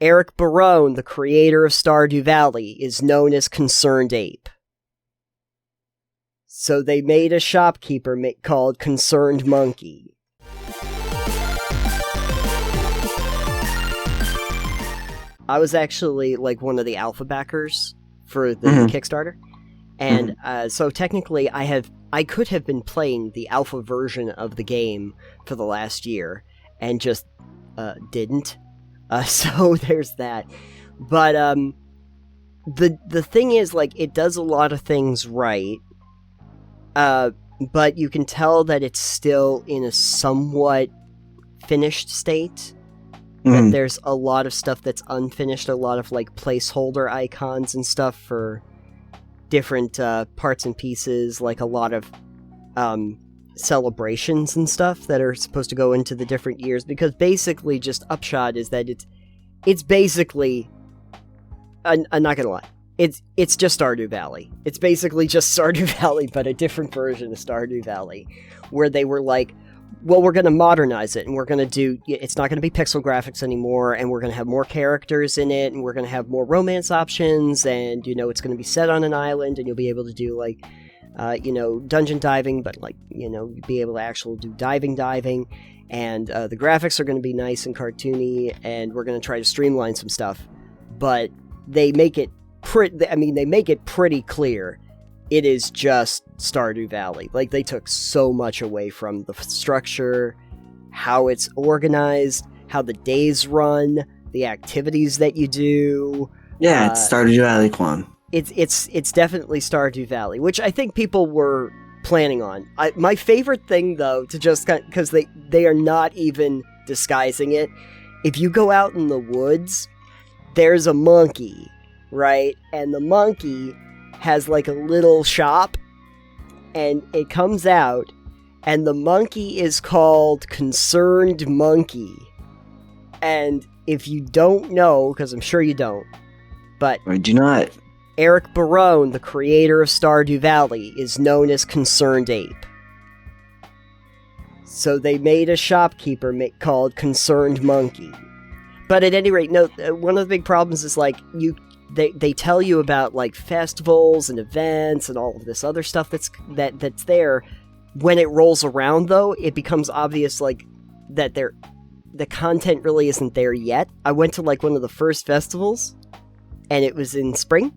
Eric Barone, the creator of Stardew Valley, is known as Concerned Ape. So they made a shopkeeper called Concerned Monkey. I was actually like one of the alpha backers for the Kickstarter. And so technically I could have been playing the alpha version of the game for the last year and just didn't. So there's that. But the thing is, like, it does a lot of things right. But you can tell that it's still in a somewhat finished state. That there's a lot of stuff that's unfinished, a lot of like placeholder icons and stuff for different parts and pieces, like a lot of celebrations and stuff that are supposed to go into the different years, because basically just upshot is that it's basically I'm not gonna lie, it's just Stardew Valley. It's basically just Stardew Valley, but a different version of Stardew Valley, where they were like, well, we're going to modernize it, and we're going to it's not going to be pixel graphics anymore, and we're going to have more characters in it, and we're going to have more romance options, and, it's going to be set on an island, and you'll be able to do, like, dungeon diving, but, like, you'll be able to actually do diving, and the graphics are going to be nice and cartoony, and we're going to try to streamline some stuff, but they make it pretty clear it is just Stardew Valley. Like, they took so much away from the structure, how it's organized, how the days run, the activities that you do. Yeah, it's Stardew Valley, Quan. It's definitely Stardew Valley, which I think people were planning on. My favorite thing, though, to just because they are not even disguising it. If you go out in the woods, there's a monkey, right? And the monkey has like a little shop, and it comes out, and the monkey is called Concerned Monkey. And if you don't know, because I'm sure you don't, but I do not. Eric Barone, the creator of Stardew Valley, is known as Concerned Ape. So they made a shopkeeper called Concerned Monkey. But at any rate, no, one of the big problems is like They tell you about like festivals and events and all of this other stuff that's there. When it rolls around, though, it becomes obvious like that the content really isn't there yet. I went to like one of the first festivals, and it was in spring,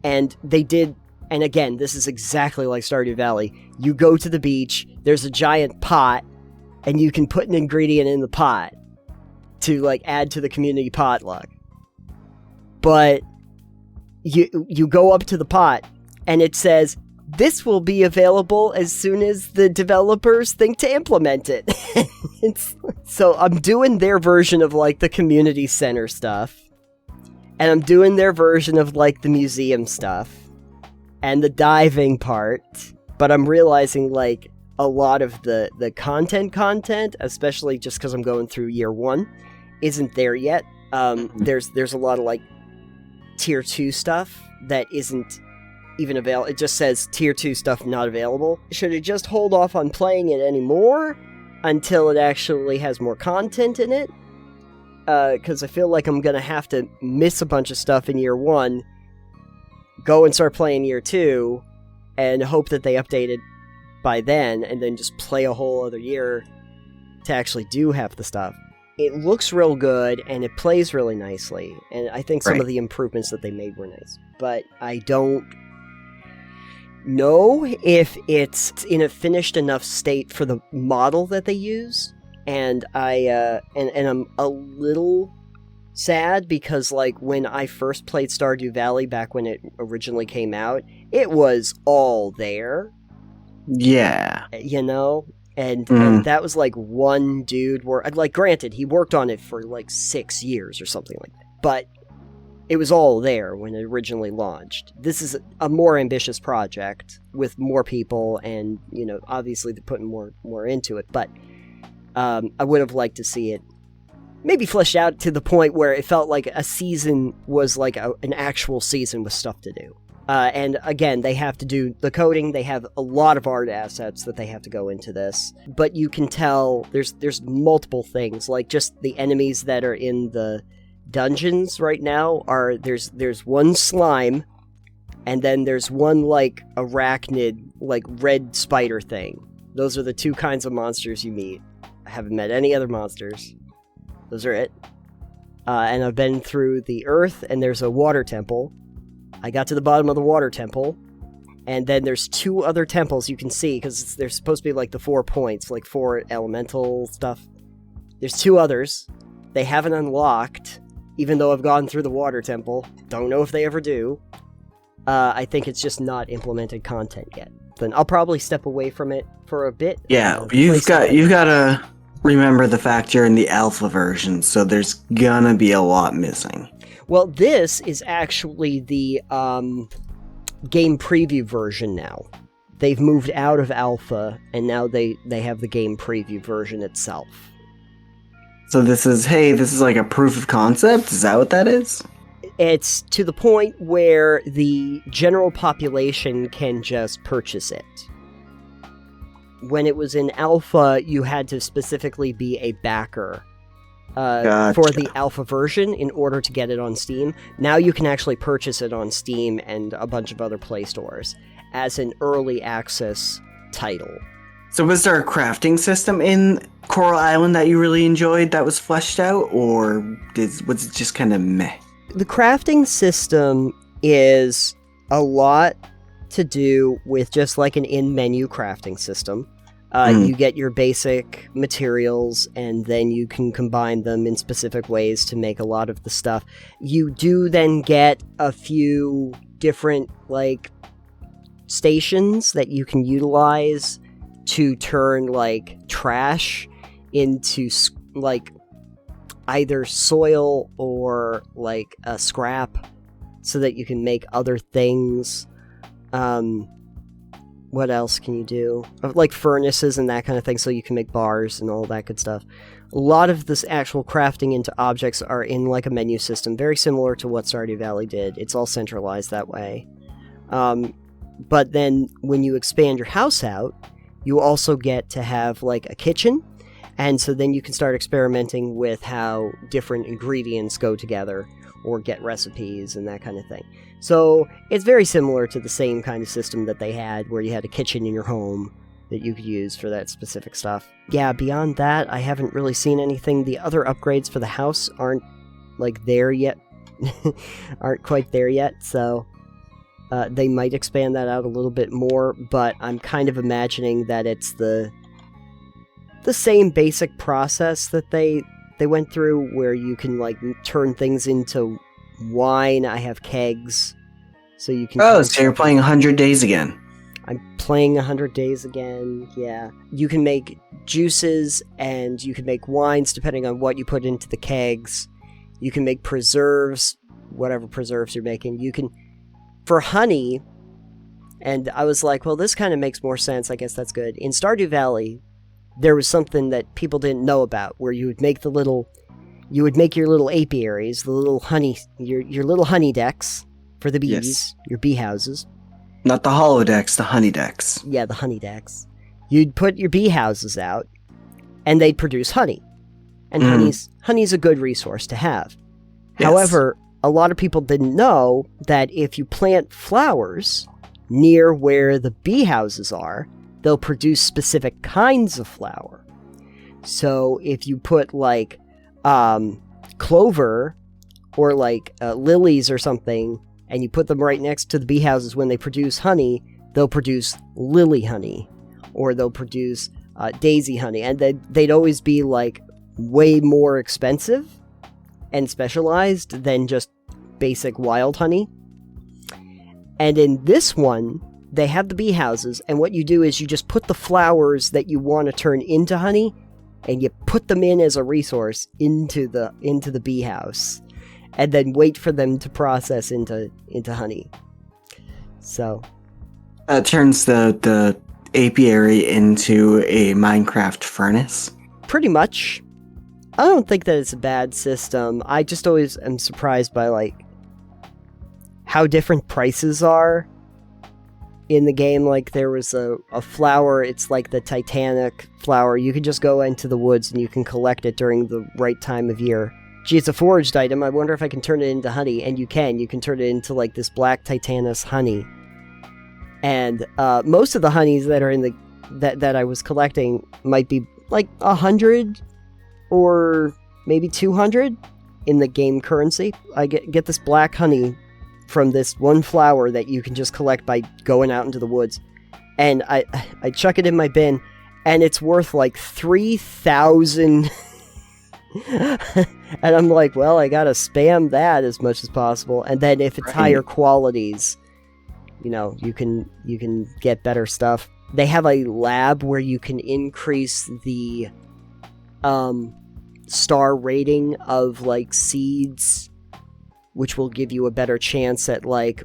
and they did. And again, this is exactly like Stardew Valley. You go to the beach. There's a giant pot, and you can put an ingredient in the pot to like add to the community potluck. But you go up to the pot, and it says, this will be available as soon as the developers think to implement it. So I'm doing their version of, like, the community center stuff, and I'm doing their version of, like, the museum stuff, and the diving part, but I'm realizing, like, a lot of the content, especially just because I'm going through year 1, isn't there yet. There's a lot of, like, tier 2 stuff that isn't even available. It just says tier 2 stuff not available. Should it just hold off on playing it anymore until it actually has more content in it? Because I feel like I'm gonna have to miss a bunch of stuff in year 1, go and start playing year 2, and hope that they update it by then, and then just play a whole other year to actually do half the stuff. It looks real good, and it plays really nicely, and I think some of the improvements that they made were nice. But I don't know if it's in a finished enough state for the model that they use, and I'm a little sad because, like, when I first played Stardew Valley back when it originally came out, it was all there. Yeah. And that was like one dude like, granted, he worked on it for like 6 years or something like that, but it was all there when it originally launched. This is a more ambitious project with more people, and obviously they're putting more into it, but I would have liked to see it maybe fleshed out to the point where it felt like a season was like an actual season with stuff to do. And again, they have to do the coding. They have a lot of art assets that they have to go into this. But you can tell there's multiple things, like just the enemies that are in the dungeons right now are there's one slime, and then there's one like arachnid, like red spider thing. Those are the two kinds of monsters you meet. I haven't met any other monsters. Those are it. And I've been through the earth, and there's a water temple. I got to the bottom of the water temple, and then there's two other temples you can see, because they're supposed to be like the 4 points, like 4 elemental stuff. There's 2 others. They haven't unlocked, even though I've gone through the water temple. Don't know if they ever do. I think it's just not implemented content yet. Then I'll probably step away from it for a bit. Yeah, you've got to remember the fact you're in the alpha version, so there's gonna be a lot missing. Well, this is actually the game preview version now. They've moved out of alpha, and now they have the game preview version itself. So this is like a proof of concept? Is that what that is? It's to the point where the general population can just purchase it. When it was in alpha, you had to specifically be a backer Gotcha. for the alpha version in order to get it on Steam. Now you can actually purchase it on Steam and a bunch of other Play stores as an early access title. So was there a crafting system in Coral Island that you really enjoyed that was fleshed out, or was it just kind of meh? The crafting system is a lot to do with just like an in-menu crafting system. You get your basic materials, and then you can combine them in specific ways to make a lot of the stuff. You do then get a few different, like, stations that you can utilize to turn, like, trash into, like, either soil or, like, a scrap, so that you can make other things. What else can you do? Like furnaces and that kind of thing, so you can make bars and all that good stuff. A lot of this actual crafting into objects are in like a menu system, very similar to what Stardew Valley did. It's all centralized that way. But then when you expand your house out, you also get to have like a kitchen, and so then you can start experimenting with how different ingredients go together, or get recipes and that kind of thing. So it's very similar to the same kind of system that they had, where you had a kitchen in your home that you could use for that specific stuff. Yeah, beyond that, I haven't really seen anything. The other upgrades for the house aren't, like, there yet. Aren't quite there yet, so they might expand that out a little bit more, but I'm kind of imagining that it's the same basic process that they went through, where you can, like, turn things into wine. I have kegs, so you can... Oh, so you're playing 100 Days again. I'm playing 100 Days again, yeah. You can make juices, and you can make wines depending on what you put into the kegs. You can make preserves, whatever preserves you're making. You can... For honey, and I was like, well, this kind of makes more sense, I guess that's good. In Stardew Valley, there was something that people didn't know about, where you would make your little apiaries, the little honey, your little honey decks for the bees, Yes. your bee houses. Not the holodecks, the honey decks. Yeah, the honey decks. You'd put your bee houses out, and they'd produce honey. And honey's a good resource to have. Yes. However, a lot of people didn't know that if you plant flowers near where the bee houses are, they'll produce specific kinds of flower. So if you put, like, clover or, like, lilies or something, and you put them right next to the bee houses when they produce honey, they'll produce lily honey, or they'll produce daisy honey, and they'd always be, like, way more expensive and specialized than just basic wild honey. And in this one, they have the bee houses, and what you do is you just put the flowers that you want to turn into honey, and you put them in as a resource into the bee house, and then wait for them to process into honey. So That turns the apiary into a Minecraft furnace. pretty much. I don't think that it's a bad system. I just always am surprised by, like, how different prices are in the game. Like, there was a flower, it's like the Titanic flower. You can just go into the woods and you can collect it during the right time of year. gee, it's a foraged item. I wonder if I can turn it into honey. And you can. You can turn it into, like, this black titanus honey. And most of the honeys that are in the that I was collecting might be, like, 100 or maybe 200 in the game currency. I get this black honey from this one flower that you can just collect by going out into the woods. And I chuck it in my bin, and it's worth, like, 3,000... And I'm like, well, I gotta spam that as much as possible. And then if it's higher qualities, you know, you can get better stuff. They have a lab where you can increase the star rating of, like, seeds, which will give you a better chance at, like,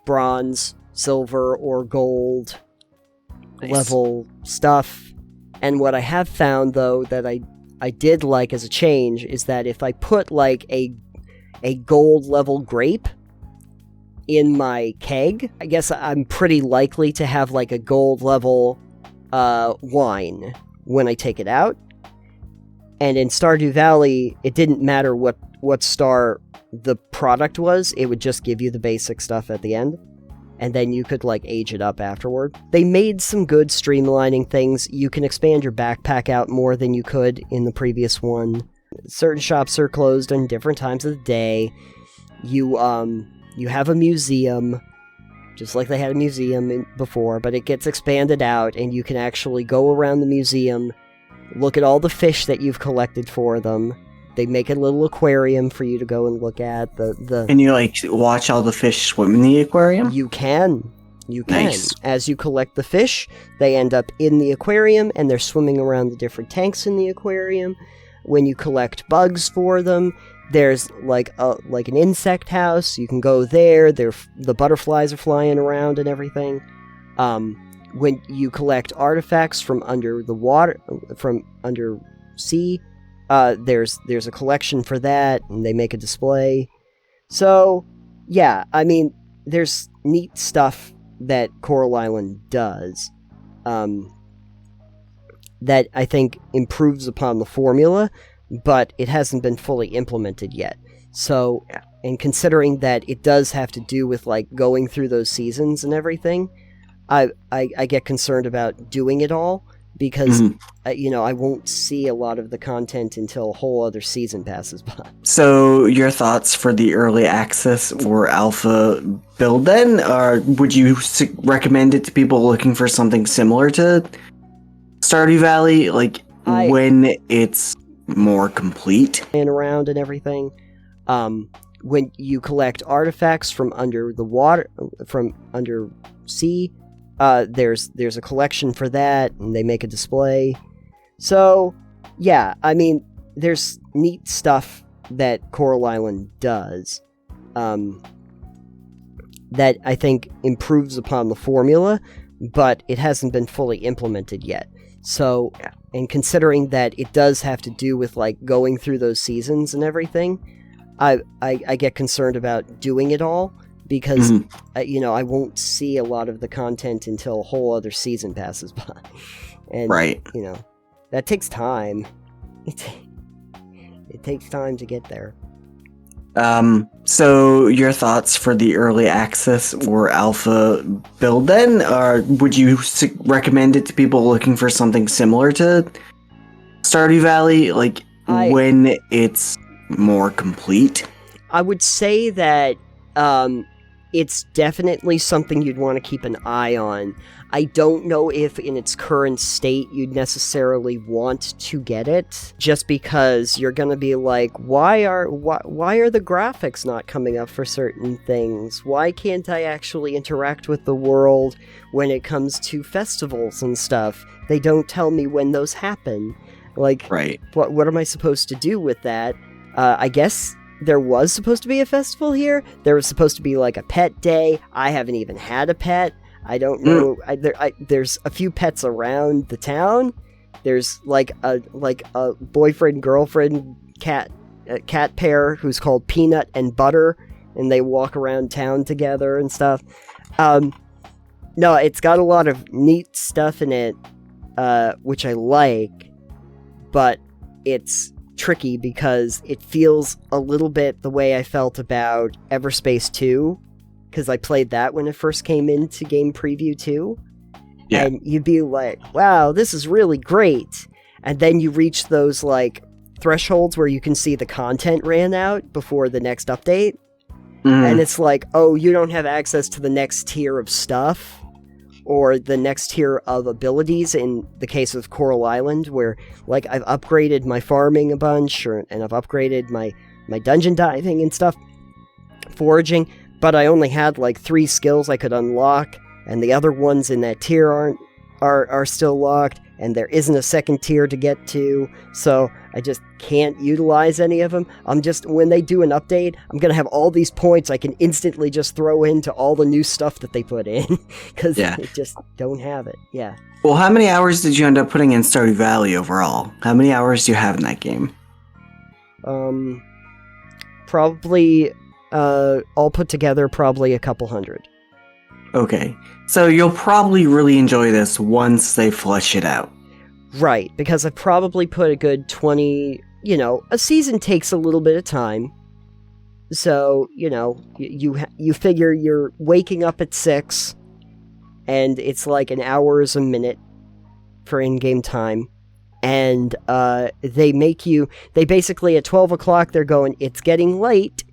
bronze, silver, or gold level stuff. And what I have found, though, that I did like as a change is that if I put, like, a gold level grape in my keg, I guess I'm pretty likely to have, like, a gold level wine when I take it out. And in Stardew Valley, it didn't matter what star the product was, it would just give you the basic stuff at the end. And then you could, like, age it up afterward. They made some good streamlining things. You can expand your backpack out more than you could in the previous one. Certain shops are closed on different times of the day. You have a museum, just like they had a museum before, but it gets expanded out, and you can actually go around the museum, look at all the fish that you've collected for them. They make a little aquarium for you to go and look at. And you, like, watch all the fish swim in the aquarium? You can. Nice. As you collect the fish, they end up in the aquarium, and they're swimming around the different tanks in the aquarium. When you collect bugs for them, there's, like an insect house. You can go there. The butterflies are flying around and everything. When you collect artifacts from under the water, from under sea, there's a collection for that, and they make a display. So, yeah, I mean, there's neat stuff that Coral Island does that I think improves upon the formula, but it hasn't been fully implemented yet. So, and considering that it does have to do with, like, going through those seasons and everything, I get concerned about doing it all, because, you know, I won't see a lot of the content until a whole other season passes by. So, your thoughts for the early access or alpha build then? Or would you recommend it to people looking for something similar to Stardew Valley, like, when it's more complete? And around and everything. When you collect artifacts from under the water, from under sea, there's a collection for that, and they make a display. So, yeah, I mean, there's neat stuff that Coral Island does that I think improves upon the formula, but it hasn't been fully implemented yet. So, and considering that it does have to do with, like, going through those seasons and everything, I get concerned about doing it all, because, you know, I won't see a lot of the content until a whole other season passes by. And, you know, that takes time. It takes time to get there. So your thoughts for the early access or alpha build then? Or would you recommend it to people looking for something similar to Stardew Valley, like, when it's more complete? I would say that, it's definitely something you'd want to keep an eye on. I don't know if in its current state you'd necessarily want to get it, just because you're gonna be like, why are the graphics not coming up for certain things? Why can't I actually interact with the world when it comes to festivals and stuff? They don't tell me when those happen. Like, what am I supposed to do with that? I guess there was supposed to be a festival here. There was supposed to be, like, a pet day. I haven't even had a pet. I don't know. There's a few pets around the town. There's, like a boyfriend girlfriend cat pair who's called Peanut and Butter, and they walk around town together and stuff. No, it's got a lot of neat stuff in it, which I like, but it's tricky because it feels a little bit the way I felt about Everspace 2, because I played that when it first came into Game Preview 2. Yeah. And you'd be like, wow, this is really great. And then you reach those, like, thresholds where you can see the content ran out before the next update. And it's like, oh, you don't have access to the next tier of stuff or the next tier of abilities in the case of Coral Island, where, like, I've upgraded my farming a bunch and I've upgraded my dungeon diving and stuff, foraging, but I only had, like, 3 skills I could unlock, and the other ones in that tier are still locked, and there isn't a second tier to get to, so I just can't utilize any of them. When they do an update, I'm gonna have all these points I can instantly just throw into all the new stuff that they put in, because they just don't have it. Yeah. Well, how many hours did you end up putting in Stardew Valley overall? How many hours do you have in that game? Probably, all put together, probably a couple hundred. Okay, so you'll probably really enjoy this once they flesh it out. Right, because I've probably put a good 20, a season takes a little bit of time. So, you figure you're waking up at 6, and it's like an hour is a minute for in-game time. And they basically at 12 o'clock, they're going, it's getting late.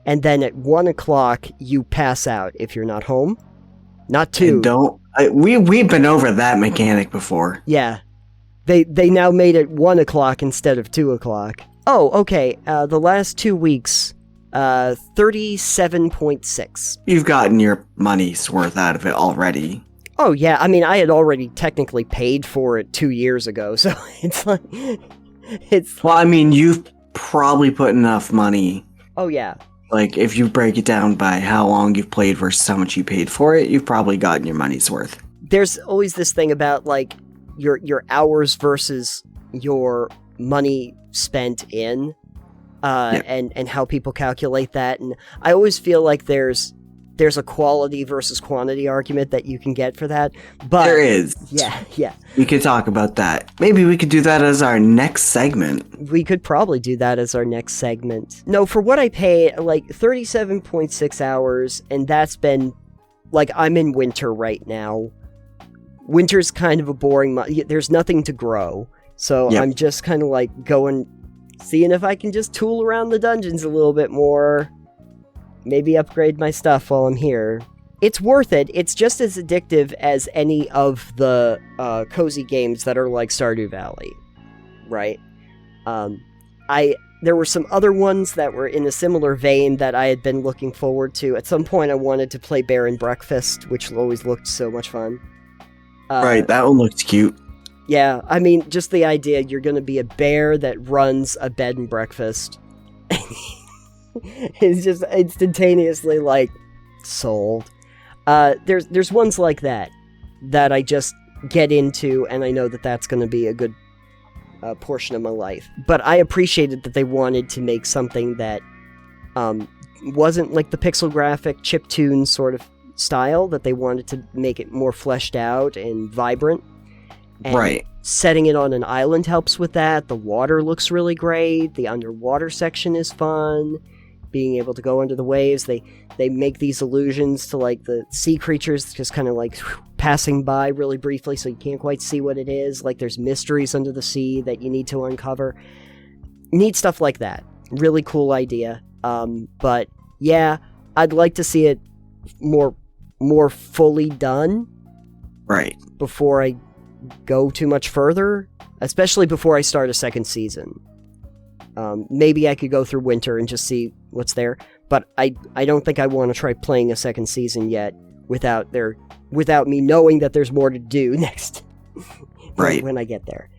And then at 1 o'clock, you pass out if you're not home. Not 2. We've been over that mechanic before. Yeah. They now made it 1 o'clock instead of 2 o'clock. Oh, okay. The last 2 weeks, 37.6. You've gotten your money's worth out of it already. Oh, yeah. I mean, I had already technically paid for it 2 years ago, so it's like... Well, I mean, you've probably put enough money. Oh, yeah. Like, if you break it down by how long you've played versus how much you paid for it, you've probably gotten your money's worth. There's always this thing about, like, your hours versus your money spent in, and how people calculate that. And I always feel like there's a quality versus quantity argument that you can get for that. But there is. Yeah. We could talk about that. Maybe we could do that as our next segment. We could probably do that as our next segment. No, for what I pay, like 37.6 hours, and that's been, like, I'm in winter right now. Winter's kind of a boring month. There's nothing to grow. So I'm just kind of like seeing if I can just tool around the dungeons a little bit more. Maybe upgrade my stuff while I'm here. It's worth it. It's just as addictive as any of the cozy games that are like Stardew Valley, right? There were some other ones that were in a similar vein that I had been looking forward to. At some point, I wanted to play Bear and Breakfast, which always looked so much fun. Right, that one looked cute. Yeah, I mean, just the idea you're going to be a bear that runs a bed and breakfast. It's just instantaneously, like, sold. There's ones like that I just get into, and I know that that's going to be a good portion of my life. But I appreciated that they wanted to make something that wasn't like the pixel graphic chiptune sort of style, that they wanted to make it more fleshed out and vibrant. And right. Setting it on an island helps with that. The water looks really great. The underwater section is fun. Being able to go under the waves, they make these allusions to, like, the sea creatures just kind of like passing by really briefly, so you can't quite see what it is. Like, there's mysteries under the sea that you need to uncover. Neat stuff like that. Really cool idea. But yeah, I'd like to see it more fully done. Right. Before I go too much further, especially before I start a second season. Maybe I could go through winter and just see what's there, but I don't think I want to try playing a second season yet without me knowing that there's more to do next. Right. When I get there.